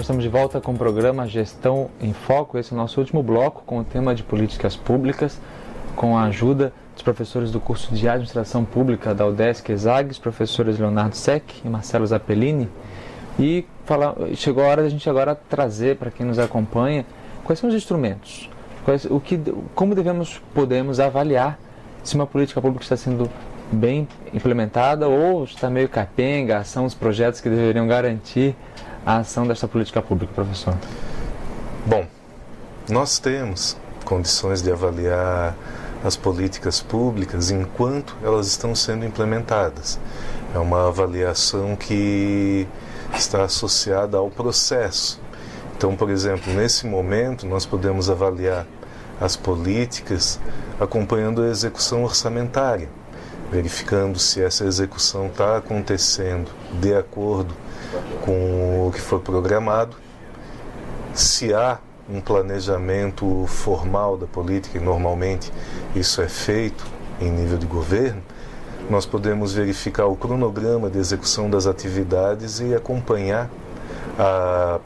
Nós estamos de volta com o programa Gestão em Foco. Esse é o nosso último bloco com o tema de políticas públicas, com a ajuda dos professores do curso de Administração Pública da UDESC-ESAG, os professores Leonardo Sec e Marcelo Zappellini. E chegou a hora de a gente agora trazer para quem nos acompanha quais são os instrumentos, como podemos avaliar se uma política pública está sendo bem implementada ou está meio capenga, a ação dos projetos que deveriam garantir a ação desta política pública, professor. Bom, nós temos condições de avaliar as políticas públicas enquanto elas estão sendo implementadas. É uma avaliação que está associada ao processo. Então, por exemplo, nesse momento nós podemos avaliar as políticas acompanhando a execução orçamentária, verificando se essa execução está acontecendo de acordo com o que foi programado, se há um planejamento formal da política, e normalmente isso é feito em nível de governo, nós podemos verificar o cronograma de execução das atividades e acompanhar a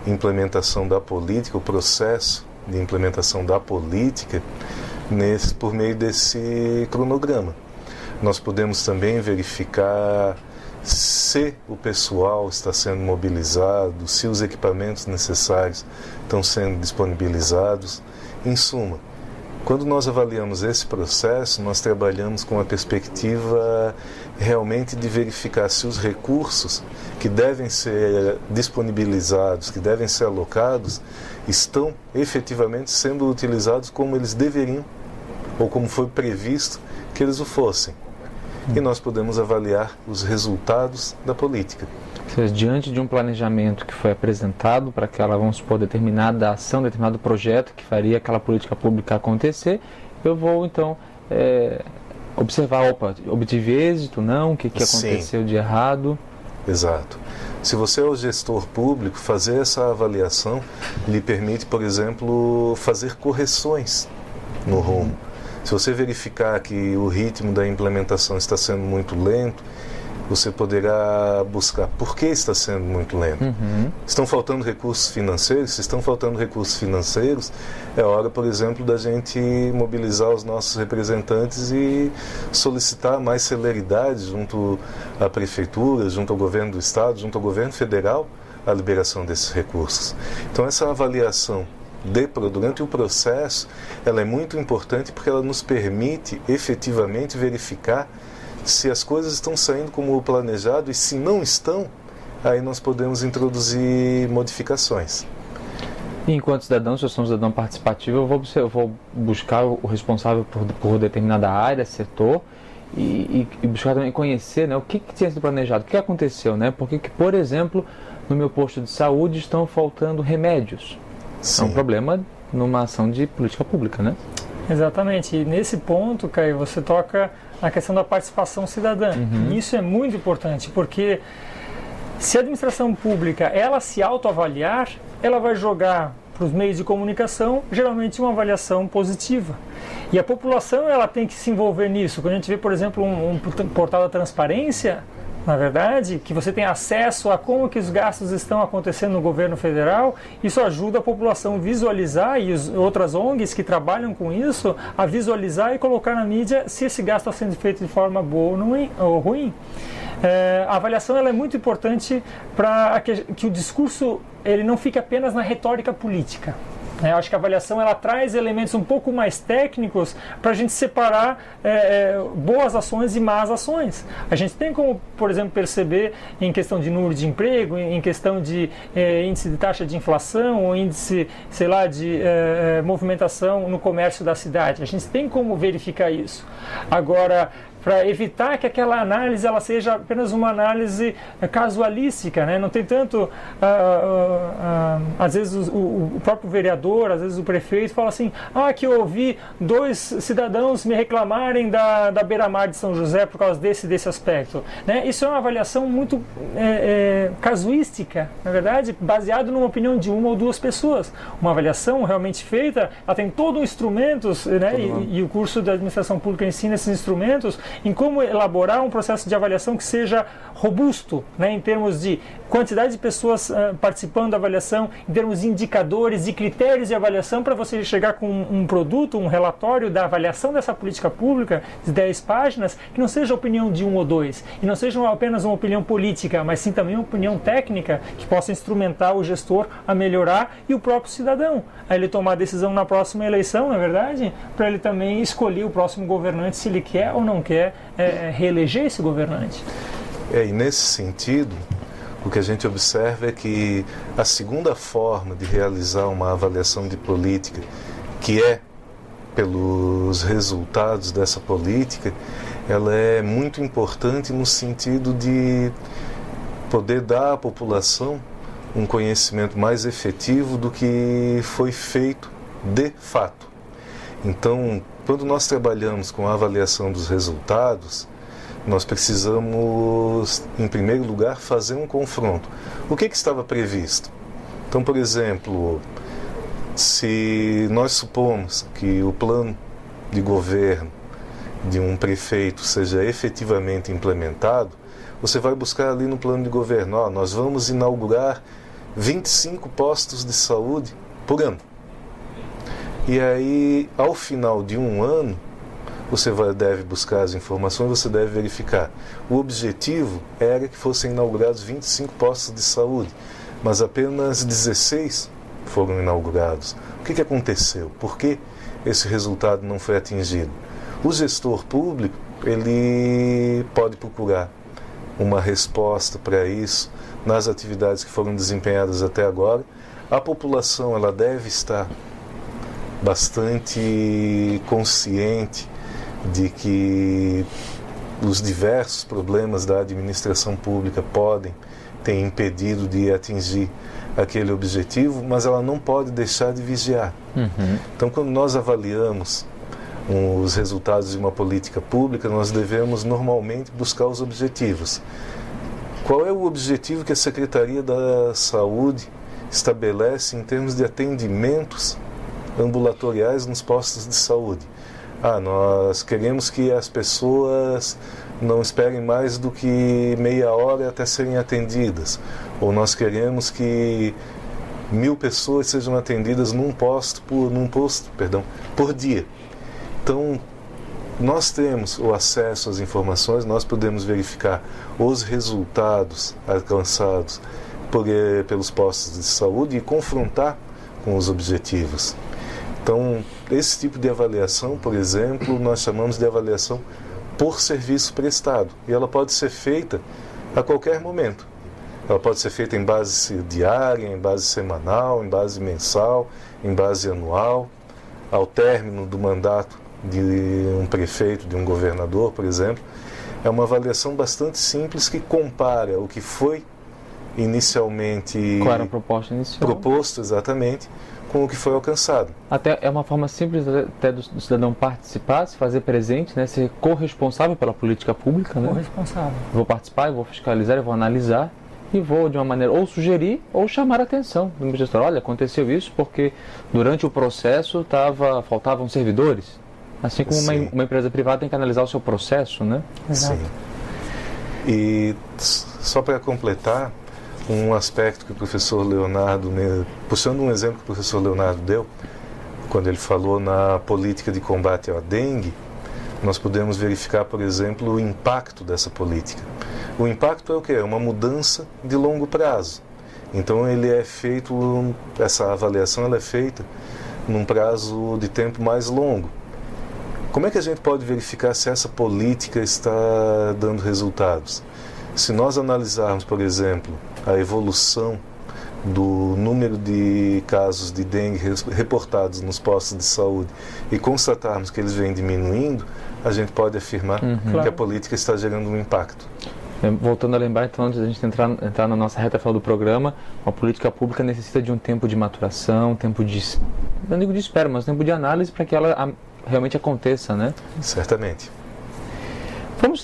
implementação da política, o processo de implementação da política por meio desse cronograma. Nós podemos também verificar se o pessoal está sendo mobilizado, se os equipamentos necessários estão sendo disponibilizados. Em suma, quando nós avaliamos esse processo, nós trabalhamos com a perspectiva realmente de verificar se os recursos que devem ser disponibilizados, que devem ser alocados, estão efetivamente sendo utilizados como eles deveriam, ou como foi previsto que eles o fossem. E nós podemos avaliar os resultados da política. Ou seja, diante de um planejamento que foi apresentado para aquela, vamos supor, determinada ação, determinado projeto que faria aquela política pública acontecer, eu vou então observar, obtive êxito, não, o que aconteceu de errado. Exato. Se você é o gestor público, fazer essa avaliação lhe permite, por exemplo, fazer correções no rumo. Se você verificar que o ritmo da implementação está sendo muito lento, você poderá buscar por que está sendo muito lento. Estão faltando recursos financeiros? Se estão faltando recursos financeiros, é hora, por exemplo, da gente mobilizar os nossos representantes e solicitar mais celeridade junto à prefeitura, junto ao governo do estado, junto ao governo federal, a liberação desses recursos. Então, essa avaliação durante o processo, ela é muito importante porque ela nos permite efetivamente verificar se as coisas estão saindo como planejado, e se não estão, aí nós podemos introduzir modificações. E enquanto cidadão, se eu sou um cidadão participativo, eu vou buscar o responsável por determinada área, setor, e buscar também conhecer, né, o que tinha sido planejado, o que aconteceu, né? Porque, por exemplo, no meu posto de saúde estão faltando remédios. Sim. É um problema numa ação de política pública, né? Exatamente. E nesse ponto, Caio, você toca na questão da participação cidadã. E isso é muito importante, porque se a administração pública ela se autoavaliar, ela vai jogar para os meios de comunicação geralmente uma avaliação positiva. E a população ela tem que se envolver nisso. Quando a gente vê, por exemplo, um portal da transparência, na verdade, que você tem acesso a como que os gastos estão acontecendo no governo federal, isso ajuda a população a visualizar, e outras ONGs que trabalham com isso, a visualizar e colocar na mídia se esse gasto está sendo feito de forma boa ou ruim. A avaliação ela é muito importante para que o discurso ele não fique apenas na retórica política. Eu acho que a avaliação ela traz elementos um pouco mais técnicos para a gente separar boas ações e más ações. A gente tem como, por exemplo, perceber em questão de número de emprego, em questão de índice de taxa de inflação ou índice, sei lá, de movimentação no comércio da cidade. A gente tem como verificar isso. Agora, para evitar que aquela análise ela seja apenas uma análise casualística, né? Não tem tanto, às vezes o próprio vereador, às vezes o prefeito fala assim, que eu ouvi 2 cidadãos me reclamarem da beira-mar de São José por causa desse aspecto, né? Isso é uma avaliação muito casuística, na verdade, baseado numa opinião de 1 ou 2 pessoas. Uma avaliação realmente feita, ela tem todo instrumentos, né? E o curso da administração pública ensina esses instrumentos em como elaborar um processo de avaliação que seja robusto, né, em termos de quantidade de pessoas participando da avaliação, em termos de indicadores e critérios de avaliação, para você chegar com um produto, um relatório da avaliação dessa política pública de 10 páginas, que não seja a opinião de um ou dois, e não seja apenas uma opinião política, mas sim também uma opinião técnica que possa instrumentar o gestor a melhorar e o próprio cidadão a ele tomar a decisão na próxima eleição, na verdade, para ele também escolher o próximo governante, se ele quer ou não quer reeleger esse governante. E nesse sentido, o que a gente observa é que a segunda forma de realizar uma avaliação de política, que é pelos resultados dessa política, ela é muito importante no sentido de poder dar à população um conhecimento mais efetivo do que foi feito de fato. Então, quando nós trabalhamos com a avaliação dos resultados, nós precisamos, em primeiro lugar, fazer um confronto. O que estava previsto? Então, por exemplo, se nós supomos que o plano de governo de um prefeito seja efetivamente implementado, você vai buscar ali no plano de governo, nós vamos inaugurar 25 postos de saúde por ano. E aí, ao final de um ano, você deve buscar as informações, você deve verificar. O objetivo era que fossem inaugurados 25 postos de saúde, mas apenas 16 foram inaugurados. O que aconteceu? Por que esse resultado não foi atingido? O gestor público, ele pode procurar uma resposta para isso nas atividades que foram desempenhadas até agora. A população, ela deve estar bastante consciente de que os diversos problemas da administração pública podem ter impedido de atingir aquele objetivo, mas ela não pode deixar de vigiar. Então, quando nós avaliamos os resultados de uma política pública, nós devemos normalmente buscar os objetivos. Qual é o objetivo que a Secretaria da Saúde estabelece em termos de atendimentos ambulatoriais nos postos de saúde? Nós queremos que as pessoas não esperem mais do que meia hora até serem atendidas. Ou nós queremos que 1.000 pessoas sejam atendidas num posto por dia. Então, nós temos o acesso às informações, nós podemos verificar os resultados alcançados pelos postos de saúde e confrontar com os objetivos. Então, esse tipo de avaliação, por exemplo, nós chamamos de avaliação por serviço prestado. E ela pode ser feita a qualquer momento. Ela pode ser feita em base diária, em base semanal, em base mensal, em base anual. Ao término do mandato de um prefeito, de um governador, por exemplo. É uma avaliação bastante simples que compara o que foi inicialmente... Qual era a proposta inicial? Proposto, exatamente, com o que foi alcançado. Até é uma forma simples até do cidadão participar, se fazer presente, né, ser corresponsável pela política pública. Né? Corresponsável. Vou participar, eu vou fiscalizar, eu vou analisar e vou, de uma maneira, ou sugerir ou chamar a atenção do meu gestor. Olha, aconteceu isso porque durante o processo faltavam servidores. Assim como uma empresa privada tem que analisar o seu processo, né? Exato. Sim. E só para completar, um aspecto que o professor Leonardo, puxando um exemplo que o professor Leonardo deu, quando ele falou na política de combate à dengue, nós podemos verificar, por exemplo, o impacto dessa política. O impacto é o quê? É uma mudança de longo prazo. Então essa avaliação ela é feita num prazo de tempo mais longo. Como é que a gente pode verificar se essa política está dando resultados? Se nós analisarmos, por exemplo, a evolução do número de casos de dengue reportados nos postos de saúde e constatarmos que eles vêm diminuindo, a gente pode afirmar que a política está gerando um impacto. Voltando a lembrar, então, antes da gente entrar na nossa reta final do programa, uma política pública necessita de um tempo de maturação, tempo de, não digo de espera, mas tempo de análise para que ela realmente aconteça, né? Certamente.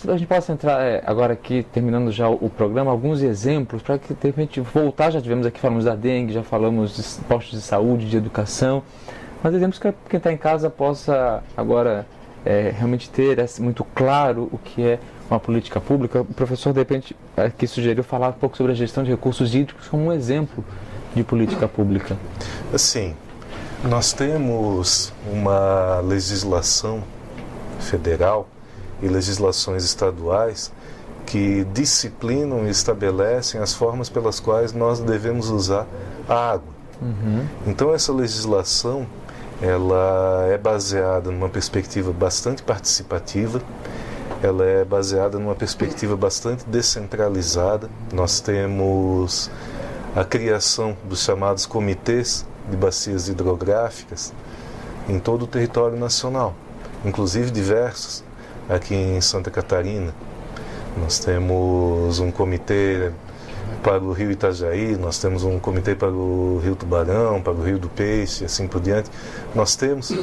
A gente possa entrar agora aqui, terminando já o programa, alguns exemplos para que de repente voltar. Já tivemos aqui, falamos da dengue, já falamos de postos de saúde, de educação, mas exemplos que quem está em casa possa agora realmente ter muito claro o que é uma política pública. O professor, de repente, aqui sugeriu falar um pouco sobre a gestão de recursos hídricos como um exemplo de política pública. Assim, nós temos uma legislação federal e legislações estaduais que disciplinam e estabelecem as formas pelas quais nós devemos usar a água. Então essa legislação, ela é baseada numa perspectiva bastante participativa, ela é baseada numa perspectiva bastante descentralizada. Nós temos a criação dos chamados comitês de bacias hidrográficas em todo o território nacional, inclusive diversos aqui em Santa Catarina. Nós temos um comitê para o Rio Itajaí, nós temos um comitê para o Rio Tubarão, para o Rio do Peixe, assim por diante. Nós temos,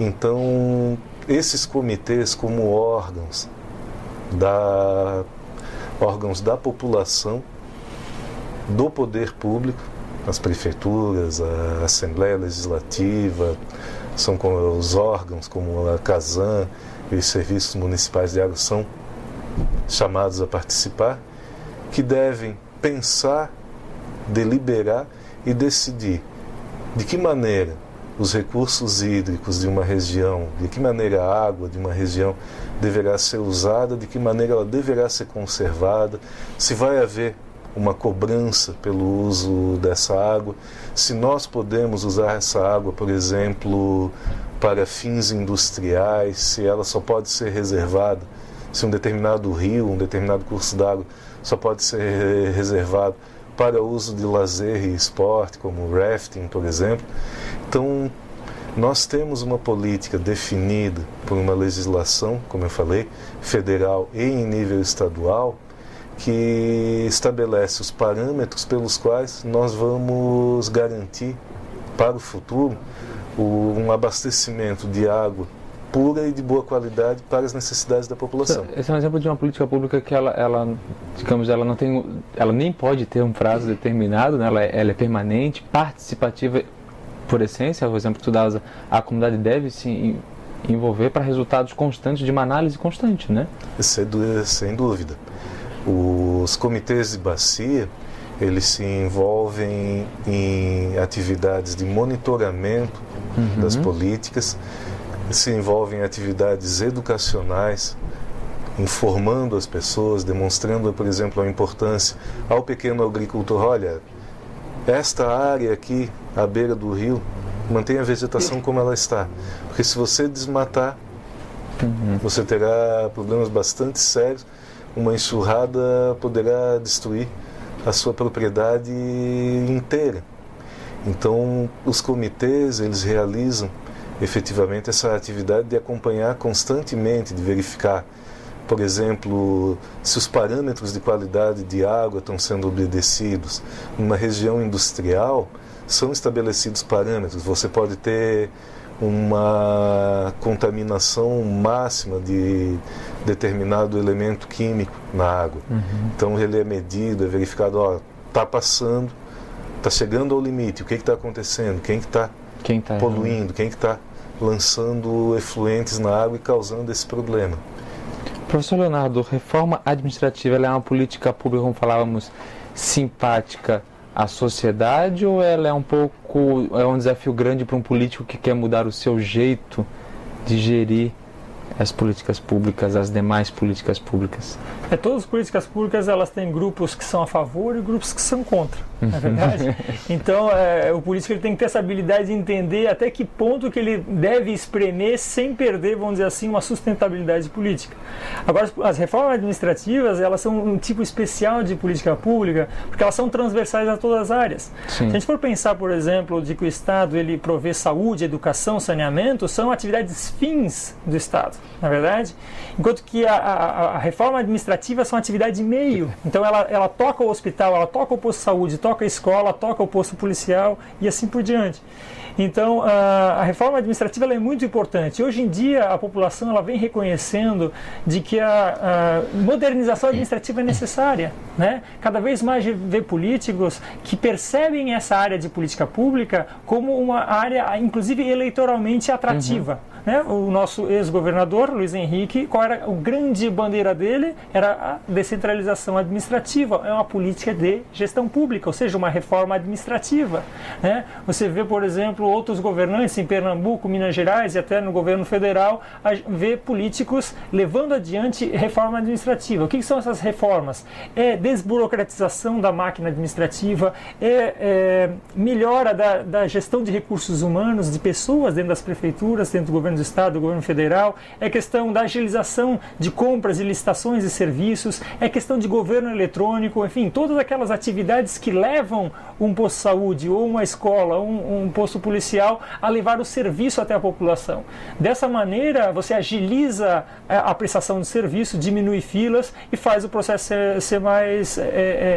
então, esses comitês como órgãos da população, do poder público, as prefeituras, a Assembleia Legislativa, são os órgãos como a CASAM e os serviços municipais de água são chamados a participar, que devem pensar, deliberar e decidir de que maneira os recursos hídricos de uma região, de que maneira a água de uma região deverá ser usada, de que maneira ela deverá ser conservada, se vai haver uma cobrança pelo uso dessa água, se nós podemos usar essa água, por exemplo, para fins industriais, se ela só pode ser reservada, se um determinado rio, um determinado curso d'água só pode ser reservado para uso de lazer e esporte, como o rafting, por exemplo. Então, nós temos uma política definida por uma legislação, como eu falei, federal e em nível estadual, que estabelece os parâmetros pelos quais nós vamos garantir para o futuro um abastecimento de água pura e de boa qualidade para as necessidades da população. Esse é um exemplo de uma política pública que ela não tem, ela nem pode ter um prazo determinado, né? Ela é permanente, participativa por essência. O exemplo que tu dás, a comunidade deve se envolver para resultados constantes de uma análise constante, né? Sem dúvida. Os comitês de bacia, eles se envolvem em atividades de monitoramento das políticas, se envolvem em atividades educacionais, informando as pessoas, demonstrando, por exemplo, a importância ao pequeno agricultor. Olha, esta área aqui, à beira do rio, mantém a vegetação como ela está, porque se você desmatar, você terá problemas bastante sérios. Uma enxurrada poderá destruir a sua propriedade inteira. Então, os comitês, eles realizam efetivamente essa atividade de acompanhar constantemente, de verificar, por exemplo, se os parâmetros de qualidade de água estão sendo obedecidos. Numa região industrial, são estabelecidos parâmetros. Você pode ter uma contaminação máxima de determinado elemento químico na água. Então ele é medido, é verificado, está passando, está chegando ao limite, o que está acontecendo, quem está poluindo, quem está lançando efluentes na água e causando esse problema. Professor Leonardo, reforma administrativa, ela é uma política pública, como falávamos, simpática à sociedade, ou ela é um desafio grande para um político que quer mudar o seu jeito de gerir as políticas públicas, as demais políticas públicas? Todas as políticas públicas, elas têm grupos que são a favor e grupos que são contra, não é verdade? Então, o político ele tem que ter essa habilidade de entender até que ponto que ele deve espremer sem perder, vamos dizer assim, uma sustentabilidade política. Agora, as reformas administrativas, elas são um tipo especial de política pública, porque elas são transversais a todas as áreas. Sim. Se a gente for pensar, por exemplo, de que o Estado ele provê saúde, educação, saneamento, são atividades fins do Estado, na verdade? Enquanto que a reforma administrativa são atividades de meio. Então ela toca o hospital, ela toca o posto de saúde, toca a escola, toca o posto policial e assim por diante. Então a reforma administrativa ela é muito importante. Hoje em dia a população ela vem reconhecendo de que a modernização administrativa é necessária, né? Cada vez mais vê políticos que percebem essa área de política pública como uma área, inclusive eleitoralmente atrativa. né, o nosso ex-governador, Luiz Henrique, qual era a grande bandeira dele? Era a descentralização administrativa, é uma política de gestão pública, ou seja, uma reforma administrativa. Né? Você vê, por exemplo, outros governantes em Pernambuco, Minas Gerais e até no governo federal, vê políticos levando adiante reforma administrativa. O que são essas reformas? É desburocratização da máquina administrativa, melhora da gestão de recursos humanos, de pessoas dentro das prefeituras, dentro do governo do estado, do governo federal, é questão da agilização de compras e licitações de serviços, é questão de governo eletrônico, enfim, todas aquelas atividades que levam um posto de saúde ou uma escola, um posto policial a levar o serviço até a população. Dessa maneira, você agiliza a prestação de serviço, diminui filas e faz o processo ser mais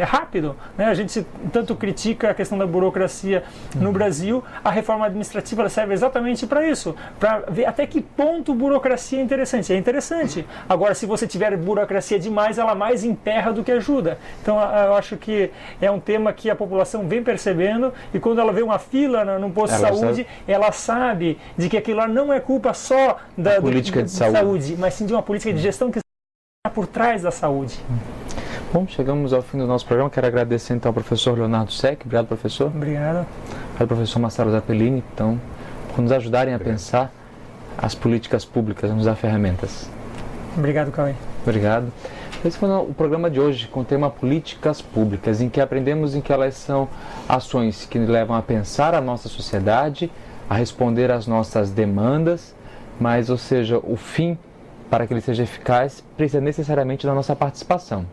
rápido. Né? A gente tanto critica a questão da burocracia no Brasil, a reforma administrativa ela serve exatamente para isso, para ver até que ponto burocracia é interessante. É interessante. Agora, se você tiver burocracia demais, ela mais emperra do que ajuda. Então, eu acho que é um tema que a população vem percebendo e quando ela vê uma fila no posto de saúde, ela sabe de que aquilo lá não é culpa só da política de saúde, mas sim de uma política de gestão que está por trás da saúde. Bom, chegamos ao fim do nosso programa. Quero agradecer então ao professor Leonardo Sec. Obrigado, professor. Obrigado. Ao professor Marcelo Zappellini, então, por nos ajudarem a pensar as políticas públicas, nos dar ferramentas. Obrigado, Cauê. Obrigado. Esse foi o programa de hoje com o tema Políticas Públicas, em que aprendemos em que elas são ações que levam a pensar a nossa sociedade, a responder às nossas demandas, mas, ou seja, o fim, para que ele seja eficaz, precisa necessariamente da nossa participação.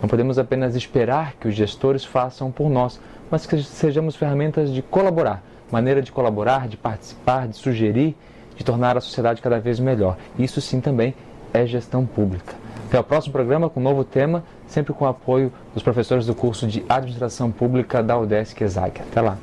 Não podemos apenas esperar que os gestores façam por nós, mas que sejamos ferramentas de colaborar, maneira de colaborar, de participar, de sugerir, de tornar a sociedade cada vez melhor. Isso sim também é gestão pública. Até o próximo programa com um novo tema, sempre com o apoio dos professores do curso de Administração Pública da UDESC ESAG. Até lá!